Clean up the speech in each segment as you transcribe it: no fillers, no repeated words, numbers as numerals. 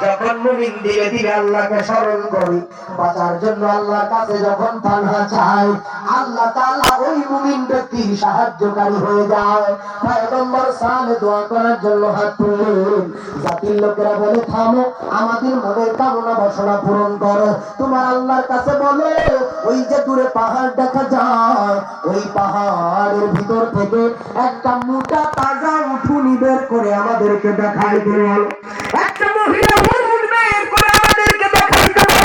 যখন মুমিন ধীরে ধীরে আল্লাহকে স্মরণ করি, বাঁচার জন্য আল্লাহর কাছে যখন পানাহ চাই, আল্লাহ তাআলা ওই মুমিন ব্যক্তির সাহায্যকারী হয়ে যায়। পয়গম্বর সালে দোয়া করার জন্য হাত তুললেন। জাতির লোকেরা বলে, থামো, আমাদের মনের কামনা বাসনা পূরণ করো। তোমার আল্লাহর কাছে বলো, ওই যে দূরে পাহাড় দেখা যায়, ওই পাহাড়ের ভিতর থেকে একটা মোটা তাজা উঠুনি বের করে আমাদেরকে দেখাই দেওয়া। একটা মহিলা উঠুনি বের করে আমাদেরকে দেখাই দেওয়া।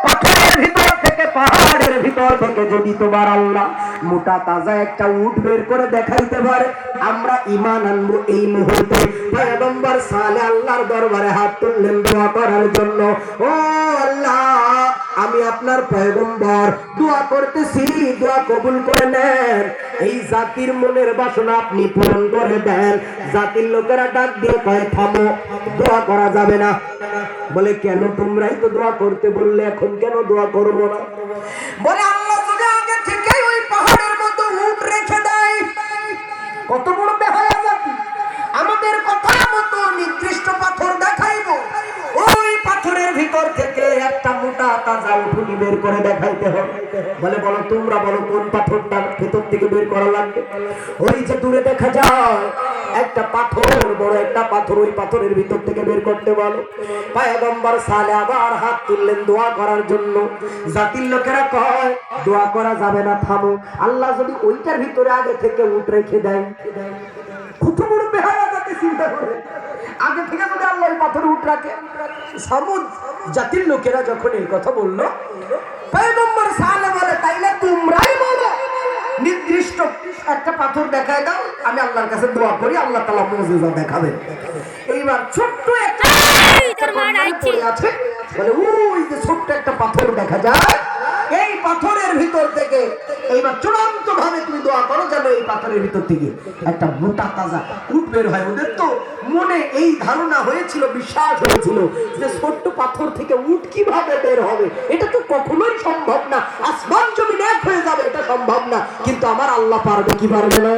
পাহাড়ের ভিতর থেকে, পাহাড়ের ভিতর থেকে যদি তোমার আল্লাহ মোটা তাজা একটা উট বের করে দেখাইতে পারে, আমরা ঈমান আনবো এই মুহূর্তে। পয়গম্বর সালে আল্লাহর দরবারে হাত তুললেন দোয়া করার জন্য। ও আল্লাহ, আমি আপনার পয়গম্বর, দোয়া করতেছি, দোয়া কবুল করে নেন। এই জাতির মনের বাসনা আপনি পূরণ করে দেন। জাতির লোকেরা ডাক দিয়ে কয়, থামো, দোয়া করা যাবে না। বলে, কেন? তোমরাই তো দোয়া করতে বললে, এখন কেন দোয়া করবো না? বলে, আল্লাহ যদি আগে থেকে ওই পাহাড়ের মতো উট রেখে দেয়, কত বড় বেহায়া জাতি, আমাদের কথা মতো নির্দিষ্ট পাথর দেখাইবো, ওই পাথরের ভিতর থেকে একটা মোটা তাজা উঠুনি বের করে দেখাইতে হবে। বলে, বলো, তোমরা বলো কোন পাথরটা ভেতর থেকে বের করা লাগবে? ওই যে দূরে দেখা যায় একটা পাথর, বড় একটা পাথর, ওই পাথরের ভিতর থেকে বের করতে বলো। পয়গম্বর সালে আবার হাত তুললেন দোয়া করার জন্য। জাতির লোকেরা কয়, দোয়া করা যাবে না, থামো। আল্লাহ যদি ওইটার ভিতরে আগে থেকে উট রেখে দেয়, কত বড় বেহায়া জাতি, চিন্তা করে। আগে থেকে যদি আল্লাহ ওই পাথরে উট রাখে। সামুদ জাতির লোকেরা যখন এই কথা বললো, পয়গম্বর সালে বলে, তাইলে তোমরাই বলো, নির্দিষ্ট একটা পাথর দেখায় দাও, আমি আল্লাহর কাছে দোয়া করি, আল্লাহ তাআলা মুজিজা দেখাবেন। এইবার ছোট্ট একটা আছে, বলে, ওই যে ছোট্ট একটা পাথর দেখা যায়, এই পাথরের ভিতর থেকে এইবার চূড়ান্ত ভাবে তুমি দোয়া করো যেন এই পাথরের ভিতর থেকে একটা মোটা তাজা উট বের হয়। ওদের তো মনে এই ধারণা হয়েছিল, বিশ্বাস হয়েছিল যে ছোট্ট পাথর থেকে উট কিভাবে বের হবে, এটা তো কখনোই সম্ভব না, আসমান জমিন এক হয়ে যাবে, এটা সম্ভব না। কিন্তু আমার আল্লাহ পারবে কি পারবে না?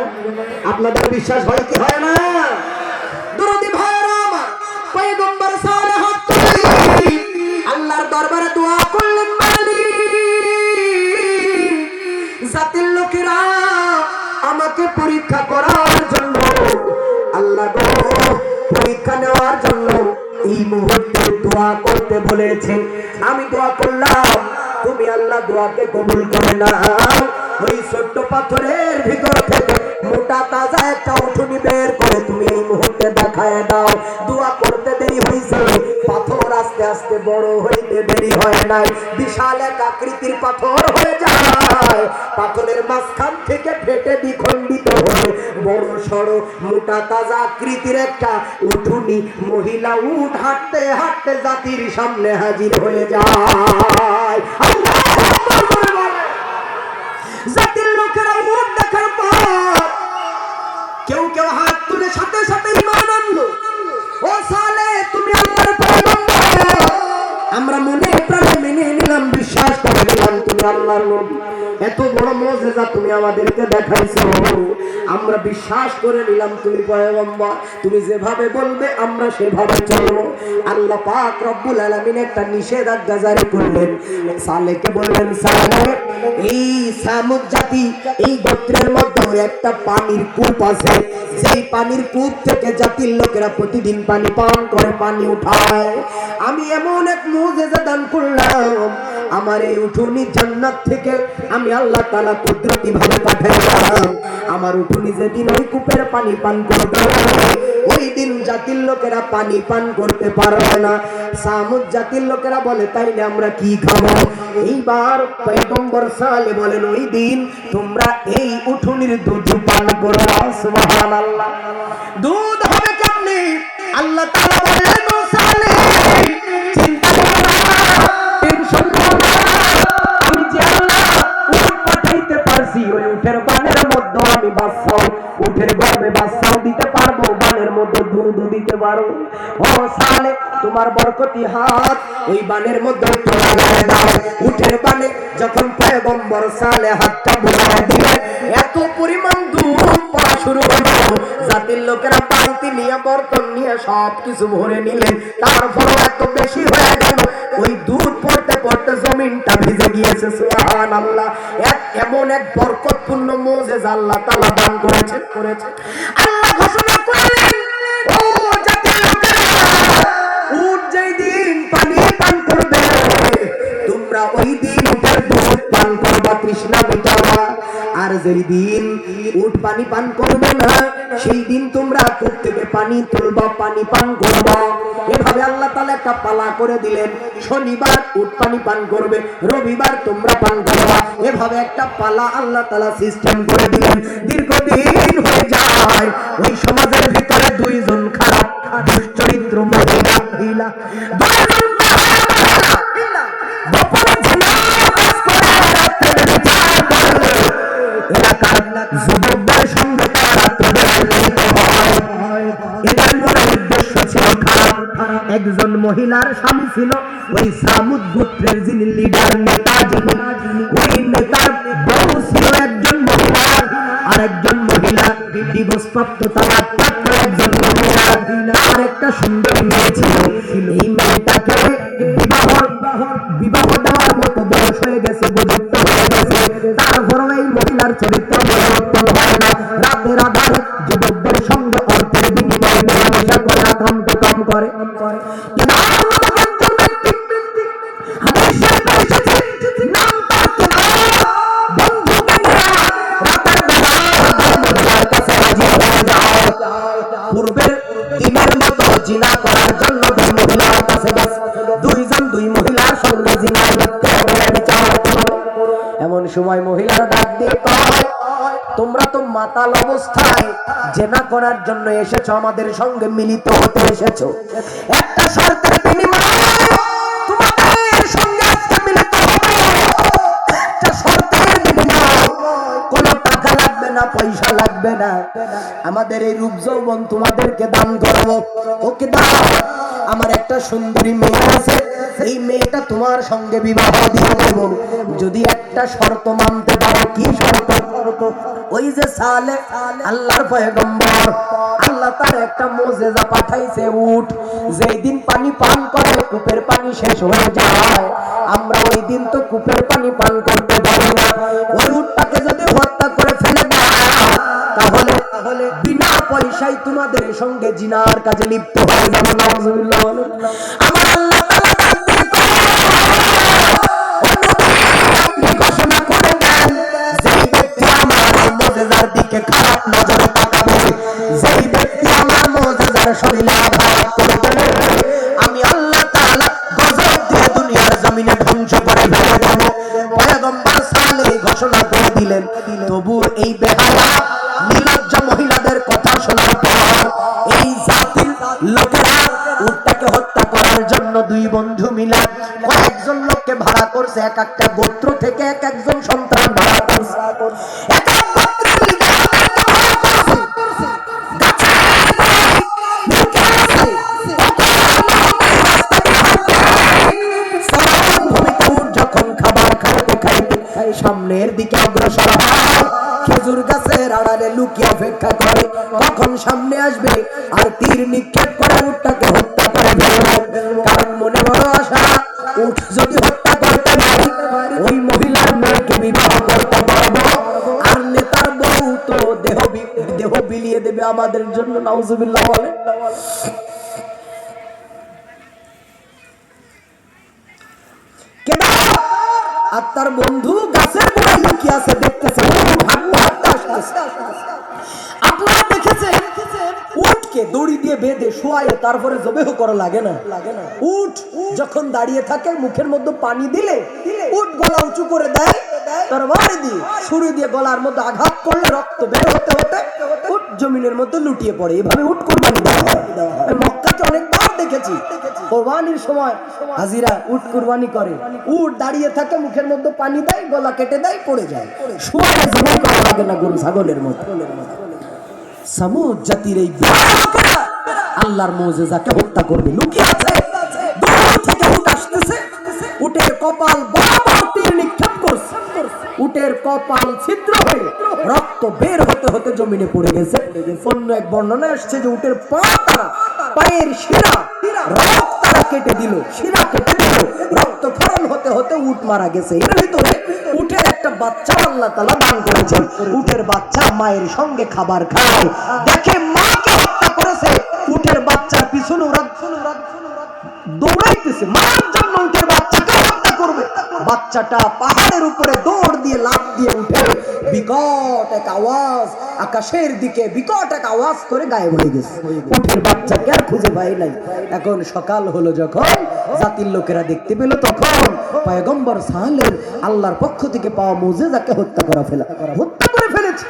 আপনাদের বিশ্বাস হয় কি হয় না? দরদি ভাইরা আমার, পয়গম্বর সালে হাত তুলে আল্লাহর দরবারে দোয়া করলেন। জাতির লোকেরা আমাকে পরীক্ষা করার জন্য, আল্লাহ গো পরীক্ষা নেওয়ার জন্য এই মুহূর্তে দোয়া করতে বলেছেন। আমি দোয়া করলাম, তুমি আল্লাহ দোয়াকে কবুল করে না। ওই ছোট্ট পাথরের ভিতর থেকে মোটা তাজা একটা উঠুনি বের করে তুমি এই মুহূর্তে দেখায় দাও। দোয়া করতে দেরি হয়েছে, পাথর আস্তে আস্তে বড় হইতে দেরি হয় নাই, বিশাল এক আকৃতির পাথর হয়ে যায়। পাথরের মাঝখান থেকে ফেটে দ্বিখণ্ডিত হয়ে বড় সড়ো মোটা তাজা আকৃতির একটা উঠুনি, মহিলা উট হাঁটতে হাঁটতে জাতির সামনে হাজির হয়ে যায়। জাতির লোকেরা উট দেখার পর কেউ কেউ হাত তুলে সাথে সাথে ঈমান আনলো। ও সালে, তুমি আল্লাহর পয়গম্বর, আমরা মনে প্রাণে মেনে নিলাম, বিশ্বাস করে নিলাম তুমি আল্লাহর নবী। এত বড় মুজিজা তুমি আমাদেরকে দেখাইছো, আমরা বিশ্বাস করে নিলাম তুমি পয়গম্বর। তুমি যেভাবে বলবে আমরা সেভাবে চলবো। আল্লাহ পাক রব্বুল আলামিন একটা নিষেধাজ্ঞা জারি করলেন। সালেহকে বললেন, সালেহ, এই সামুদ জাতি, এই গোত্রের মধ্যে একটা পানির কূপ আছে, যেই পানির কূপ থেকে জাতির লোকেরা প্রতিদিন পানি পান করে, পানি উঠায়। আমি এমন এক মুজিজা দান করলাম, আমার এই উঠুনি জান্নাত থেকে আমি আল্লাহ তাআলা কুদরতি ভাবে পাঠাইলাম। আমার উঠুনি যেদিন ওই কূপের পানি পান করবে, ওই দিন জাতির লোকেরা পানি পান করতে পারবে না। সামুদ জাতির লোকেরা বলে, তাইলে আমরা কি খাবো? এইবার পয়গম্বর সালে বলেন, ওই দিন তোমরা এই উঠুনির দুধ পান করো। সুবহানাল্লাহ। দুধ হবে কেমনে? আল্লাহ তাআলা বলেন, ও সালে, চিন্তা করো না, টেনশন করো না, আমি যে আল্লাহ উট পাঠাইতে পারছি, ওই উটের বানের মধ্যে আমি বাচ্চাও, উটের গর্ভে বাচ্চাও দিতে পারবো, বানের মধ্যে দুধ দিতে পারো। ও সালে, তোমার বরকতি হাত ওই বানের মধ্যে লাগায় দাও। উটের বানে যখন পয়গম্বর সালে হাতটা বুলায় দিলেন, এত পরিমাণ দুধ পড়া শুরু হলো, জাতির লোকেরা পান বালতি নিয়ে বর্তন নিয়ে সবকিছু ভরে নিলেন, তারপরে এত বেশি হয়ে গেল ওই দুধ পড়তে পড়তে জমিনটা ভিজে গিয়েছে। সুবহানাল্লাহ, এমন এক বরকতপূর্ণ মুজিজা আল্লাহ তাআলা দান করেছেন। আল্লাহ ঘোষণা করলেন, ও জাতির লোকেরা, উট যেই দিন পানি পান করবে তোমরা ওই দিন উটের দুধ পান করবা, তৃষ্ণা মেটাবা। আর যেই দিন উট পানি পান করবে না সেই দিন তোমরা কূপ থেকে পানি তুলবা, পানি পান করবা। এভাবে আল্লাহ তাআলা একটা পালা করে দিলেন, শনিবার উট পানি পান করবে, রবিবার তোমরা পান করবা। এভাবে একটা পালা আল্লাহ তাআলা সিস্টেম করে দিলেন। দীর্ঘদিন হয়ে যায় ওই সমাজের ভিতরে দুইজন খারাপ দুশ্চরিত্র মহিলা যুবকদের সঙ্গে এদের মনে উদ্দেশ্য ছিল খারাপ। একজন মহিলার স্বামী ছিল ওই সামুদ গোত্রের যিনি লিডার, নেতা যিনি, ওই নেতার বউ ছিল একজন মহিলা, আর একজন মহিলা ডিভোর্স প্রাপ্ত তালাকপ্রাপ্ত একজন মহিলা, আর একটা সুন্দর মেয়ে ছিল। এই মেয়েটাকে বিবাহ দেওয়ার মতো বয়স হয়ে গেছে, উপযুক্ত হয়ে গেছে, তারপরে এই মহিলার চরিত্র পরিবর্তন হয় না। রাতের আধারে যুবকদের সঙ্গে অর্থের বিনিময়ে মেলামেশা করে, কাম করে। পূর্বের দিনের মতো জিনা করার জন্য দুই মহিলার কাছে গেছে, দুই মহিলার সঙ্গে জিনা লিপ্ত হবে, বিচার করবে। এমন সময় মহিলার ডাক দিয়ে কয়, তোমরা তো মাতাল অবস্থায় জিনা করার জন্য এসেছো, আমাদের সঙ্গে মিলিত হতে এসেছো। একটা শর্তের বিনিময়ে তোমাদের সঙ্গে আজকে মিলিত হবে, একটা শর্তের বিনিময়ে কোনো টাকা লাগবে না, পয়সা লাগবে না, আমাদের এই রূপ যৌবন তোমাদেরকে দান করবো। ওকে দাও, আমার একটা সুন্দরী মেয়ে আছে, এই মেয়েটা তোমার সঙ্গে বিবাহ দিয়ে দেব, যদি একটা শর্ত মানতে পারো। কি শর্ত? ওই যে সালেহ আল্লাহর পয়গম্বর, আল্লাহ তার একটা মুজিজা পাঠাইছে, উট যেই দিন পানি পান করে কূপের পানি শেষ হয়ে যায়, আমরা ওই দিন তো কূপের পানি পান করতে পারি না। ওই উটটাকে যদি হত্যা করে ফেলে দাও তাহলে বিনা পয়সায় তোমাদের সঙ্গে জিনার কাজে লিপ্ত হয়ে যাবে। নাউজুবিল্লাহ। আমার আল্লাহ ঘোষণা করে দেন, যেই ব্যক্তি আমার মুজিজার দিকে খারাপ নজরে তাকাবে, যেই ব্যক্তি আমার মুজিজার শরীরে আঘাত করবে, আমি আল্লাহ তাআলা গজব দিয়ে দুনিয়ার জমিনে ধ্বংস করে ফেলে দেব। পয়গম্বর সালেহ ঘোষণা করে দিলেন। তবু এই বেহায়া নির্লজ্জ মহিলাদের কথা শোনার পর এই জাতির লোকেরা উটটাকে হত্যা করার জন্য দুই বন্ধু মিলে কয়েকজন লোককে ভাড়া করছে, এক একটা গোত্র থেকে এক একজন সন্তান ভাড়া করছে। যখন খাবার খাইতে খাইতে সামনের দিকে অগ্রসর হয়, খেজুর গাছের আড়ালে লুকিয়ে অপেক্ষা করে কখন সামনে আসবে আর তীর নিক্ষেপ করে উটটাকে হত্যা করে ফেলবে। কারণ মনে বড় আশা, উট যদি হত্যা করতে পারি ওই মহিলার মেয়েকে বিবাহ করতে পারবো, আর নেতার বউ তো দেহ বিলিয়ে দেবে আমাদের জন্য। নাউজুবিল্লাহ বলে। আর তার বন্ধু গাছের গোড়ায় লুকিয়ে আছে, দেখতেছে আপনারা দেখেছেন উটকে দড়ি দিয়ে বেঁধে শোয়ায় তারপরে জবেহ করা লাগে না। উট যখন দাঁড়িয়ে থাকে মুখের মধ্যে পানি দিলে উট গলা উঁচু করে দেয়, তরবারি দিয়ে ছুরি দিয়ে গলার মধ্যে আঘাত করলে রক্ত বের হতে হতে উট জমিনের মধ্যে লুটিয়ে পড়ে। এভাবে উট কুরবানি দেওয়া হয়। মক্কাতে অনেকবার দেখেছি কুরবানির সময় হাজিরা উট কুরবানি করে, উট দাঁড়িয়ে থাকে, মুখের মধ্যে পানি দেয়, গলা কেটে দেয়, পড়ে যায়, শোয়ায় জবাই করা লাগে না গরু ছাগলের মতো। সামুদ জাতির এই আল্লাহর মুজিজাকে হত্যা করবে, লুকিয়ে আছে, দূর থেকে উট আসতেছে, উটের কপাল বরাবর তীর নিক্ষেপ করছে, উটের কপাল ছিদ্র হয়ে রক্ত বের হতে হতে জমিনে পড়ে গেছে। অন্য এক বর্ণনা আসছে যে উটের পায়ের শিরা তারা কেটে দিল, শিরা কেটে দিল, রক্তক্ষরণ হতে হতে উট মারা গেছে। এর ভিতরে উটের একটা বাচ্চা আল্লাহ তাআলা দান করেছেন। উটের বাচ্চা মায়ের সঙ্গে খাবার খায়, দেখে মাকে হত্যা করেছে, উটের বাচ্চার পিছনে ওরা দৌড়াইতেছে, মার জন্য উটের বাচ্চাকে হত্যা করবে। বাচ্চাটা পাহাড়ের উপরে দৌড় দিয়ে লাফ দিয়ে উঠে বিকট এক আওয়াজ, আকাশের দিকে বিকট এক আওয়াজ করে গায়েব হয়ে গেছে। উটের বাচ্চাকে আর খুঁজে পাই নাই। এখন সকাল হলো, যখন জাতির লোকেরা দেখতে পেল, তখন পয়গম্বর সালের আল্লাহর পক্ষ থেকে পাওয়া মুজিজাকে হত্যা করে ফেলেছে।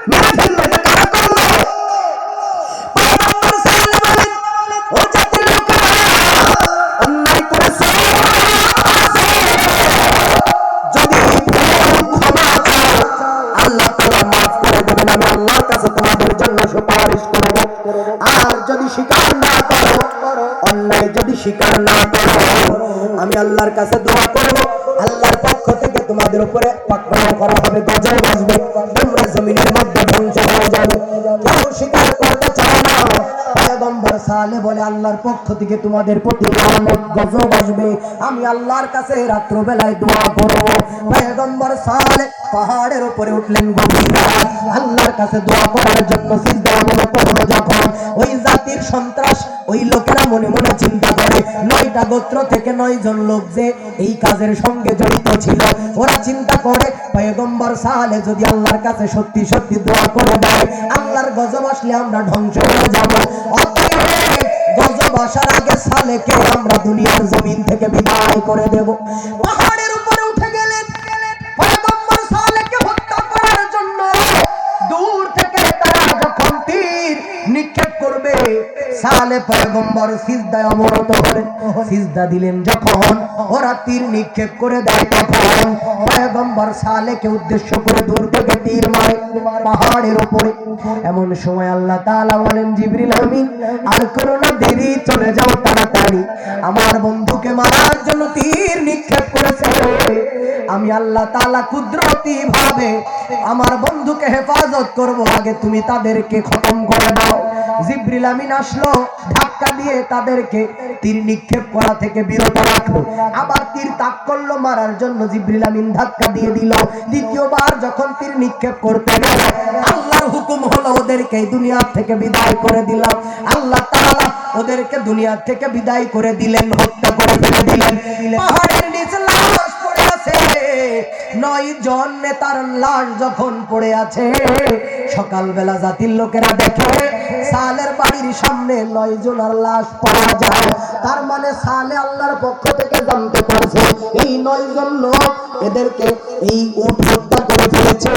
মেরে ফেললো। এটা কারা করলো? পয়গম্বর সালেহ বলেন, ও জাতির লোকেরা, অন্যায় করেছে, যদি ক্ষমা চাও আল্লাহ তাআলা মাফ করে দেবেন, আমি আল্লাহর কাছে তোমাদের জন্য সুপারিশ করব। আর যদি স্বীকার না করো, অন্যায় যদি স্বীকার না করো, আমি আল্লাহর কাছে দোয়া করব, আল্লাহর পক্ষ থেকে তোমাদের উপরে পাকড়াও করা হবে, গজব আসবে, তোমরা জমিনের মধ্যে ধ্বংস হয়ে যাবে। কেউ স্বীকার করতে চায় না। পয়গম্বর সালেহ বলে, আল্লাহর পক্ষ থেকে তোমাদের প্রতি অনেক গজব আসবে, আমি আল্লাহর কাছে রাত্র বেলায় দোয়া করব। পয়গম্বর সালেহ পাহাড়ের উপরে উঠলেন, গভীর রাত, আল্লাহর কাছে দোয়া করার জন্য সিজদায় অবনত হলো। যখন ওই জাতির সন্ত্রাস, ওই লোকেরা মনে মনে চিন্তা করে, 9টা গোত্র থেকে 9 জন লোক যে এই কাজের সঙ্গে জড়িত ছিল, ওরা চিন্তা করে পয়গম্বর সালেহ যদি আল্লাহর কাছে সত্যি সত্যি দোয়া করে দেয়, আল্লাহর গজব আসলে আমরা ধ্বংস হয়ে যাব। অতএব গজব আসার আগে সালেহকে আমরা দুনিয়ার জমিন থেকে বিদায় করে দেব। পাহাড়ের উপরে উঠে গেলেন পয়গম্বর সালেহকে হত্যা করার জন্য। দূর থেকে তারা যখন তীর নিক্ষেপ করবে, সালেহ পয়গম্বর সিজদায় অবনত হলেন। সিজদা দিলেন যখন, ওরা তীর নিক্ষেপ করে দেয়, তখন পয়গম্বর সালেহকে উদ্দেশ্য করে দূর থেকে তীর মারে পাহাড়ের উপরে। এমন সময় আল্লাহ তাআলা বলেন, জিবরিল আমিন, আর করো না দেরি, চলে যাও তাড়াতাড়ি, আমার বন্ধুকে মারার জন্য তীর নিক্ষেপ করেছে। আমি আল্লাহ তাআলা কুদরতি ভাবে আমার বন্ধুকে হেফাজত করব, আগে তুমি তাদেরকে খতম করে দাও। জিবরিল আমিন আসলো, ধাক্কা দিয়ে তাদেরকে তীর নিক্ষেপ করা থেকে বিরত রাখলো। আবার তীর তাক করলো মারার জন্য, জিবরিল আমিন ধাক্কা দিয়ে দিল। দ্বিতীয়বার যখন তীর নিক্ষেপ করতে গেল, আল্লাহর হুকুম হলো ওদেরকে দুনিয়া থেকে বিদায় করে দিলাম। আল্লাহ তাআলা ওদেরকে দুনিয়া থেকে বিদায় করে দিলেন, হত্যা করে ফেলে দিলেন। পাহাড়ের নিচে লাশ পড়ে আছে, 9 জন নেতার লাশ যখন পড়ে আছে, সকালবেলা জাতির লোকেরা দেখে সালের বাড়ির সামনে 9 জনের লাশ পাওয়া যায়। তার মানে সালেহ আল্লাহর পক্ষ থেকে জানতে পারছে এই 9 জন লোক এদেরকে এই উট হত্যা করে ফেলেছে।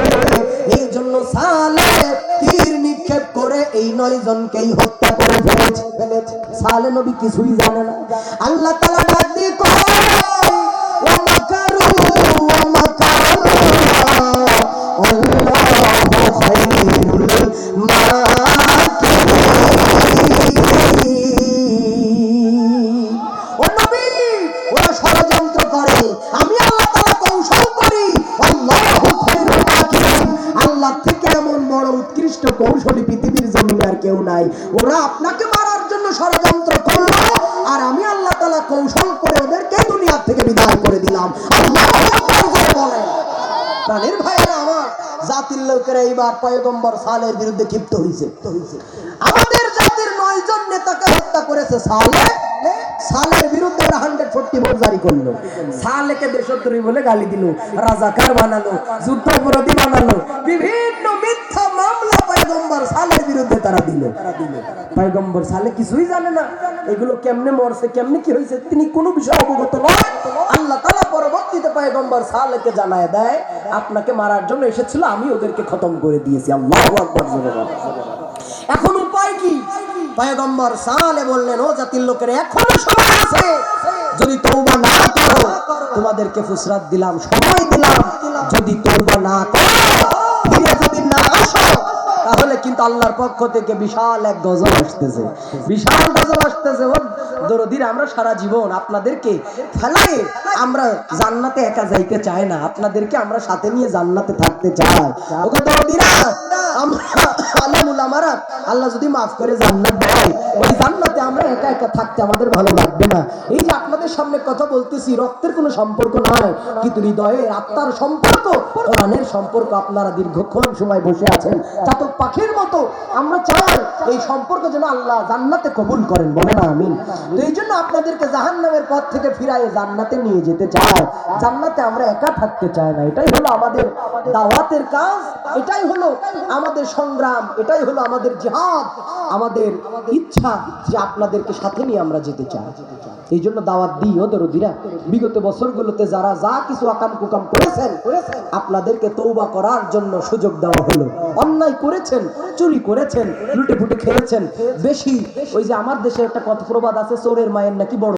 এই জন্য সালেহ তীর নিক্ষেপ করে এই 9 জনকেই হত্যা করে ফেলেছে। সালেহ নবী কিছুই জানে না। আল্লাহ তাআলা ডাক দিয়ে কয়, ওয়া মাকারু ওয়া মাকারুল্লাহ আল্লাহু খায়রুল মাকিরিন। ও নবী, ওরা ষড়যন্ত্র করে, আমি আল্লাহ তাআলা কৌশল করি। আল্লাহু খায়রুল মাকিরিন, আল্লাহ থেকে এমন বড় উৎকৃষ্ট কৌশলী পৃথিবীর জমিনে আর কেউ নাই। ওরা আপনাকে মারার জন্য ষড়যন্ত্র করলো, আর আমি আল্লাহ তাআলা কৌশল করে ওদেরকে দুনিয়া থেকে বিদায় করে দিলাম। আল্লাহু আকবার করে বলেন। প্রাণের ভাইরা আমার, জাতির লোকেরা এইবার পয়গম্বর সালেহের বিরুদ্ধে ক্ষিপ্ত হয়েছে। আমাদের জাতির 9 জন নেতাকে হত্যা করেছে সালেহ। সালেহের বিরুদ্ধে 140 ভোট জারি করলো। সালেহকে দেশদ্রোহী বলে গালি দিল, রাজাকার বানালো, যুদ্ধাপরাধী বানালো, বিভিন্ন মিথ্যা মামলা পয়গম্বর সালেহের বিরুদ্ধে তারা দিল। পয়গম্বর সালেহ কিছুই জানে না, এগুলো কেমনে মরছে, কেমনে কি হয়েছে, তিনি কোনো বিষয় অবগত নয়। আল্লাহ তাআলা পরবর্তীতে পয়গম্বর সালেহকে জানায় দেয়, আপনাকে মারার জন্য এসেছিল, আমি ওদেরকে খতম করে দিয়েছি। আল্লাহু আকবার। এখন উপায় কি? পয়গম্বর সালেহ বললেন, ও জাতির লোকেরা, এখনো সময় আছে, যদি তওবা না করো তোমাদেরকে ফুসরাত দিলাম, সময় দিলাম। যদি তওবা না করো, ফিরে যদি না আসো, তাহলে কিন্তু আল্লাহর পক্ষ থেকে বিশাল এক গজব আসতেছে, বিশাল গজব আসতেছে। দরদির আমরা সারা জীবন আপনাদেরকে ফেলাই আমরা জান্নাতে একা যাইতে চাই না, আপনাদেরকে আমরা সাথে নিয়ে জান্নাতে থাকতে চাই। ওগো দরদিরা, আমরা আলেম উলামারা আল্লাহ যদি মাফ করে জান্নাত দেয়, ওই জান্নাতে আমরা একা একা থাকতে আমাদের ভালো লাগবে না। এই যে আপনাদের সামনে কথা বলতেছি, রক্তের কোনো সম্পর্ক নয়, কিন্তু হৃদয়ের আত্মার সম্পর্ক, কোরআনের সম্পর্ক। আপনারা দীর্ঘক্ষণ সময় বসে আছেন চাতক পাখির মতো, আমরা চাই এই সম্পর্ক যেন আল্লাহ জান্নাতে কবুল করেন, বলে না আমিন। তো এই জন্য আপনাদেরকে জাহান্নামের পথ থেকে ফিরায়ে জান্নাতে নিয়ে যেতে চাই। জান্নাতে আমরা একা থাকতে চাই না। এটাই হলো আমাদের দাওয়াতের কাজ, এটাই হলো আমাদের সংগ্রাম, এটাই হলো আমাদের জিহাদ, আমাদের ইচ্ছা যে আপনাদেরকে সাথে নিয়ে আমরা যেতে চাই। এই জন্য দাওয়াত দিই ও দরদিরা, বিগত বছরগুলোতে যারা যা কিছু আকাম কুকাম করেছেন, আপনাদেরকে তওবা করার জন্য সুযোগ দেওয়া হলো। অন্যায় করেছেন, চুরি করেছেন, লুটে ফুটে খেয়েছেন বেশি। ওই যে আমার দেশে একটা কথা প্রবাদ আছে, চোরের মায়ের নাকি বড়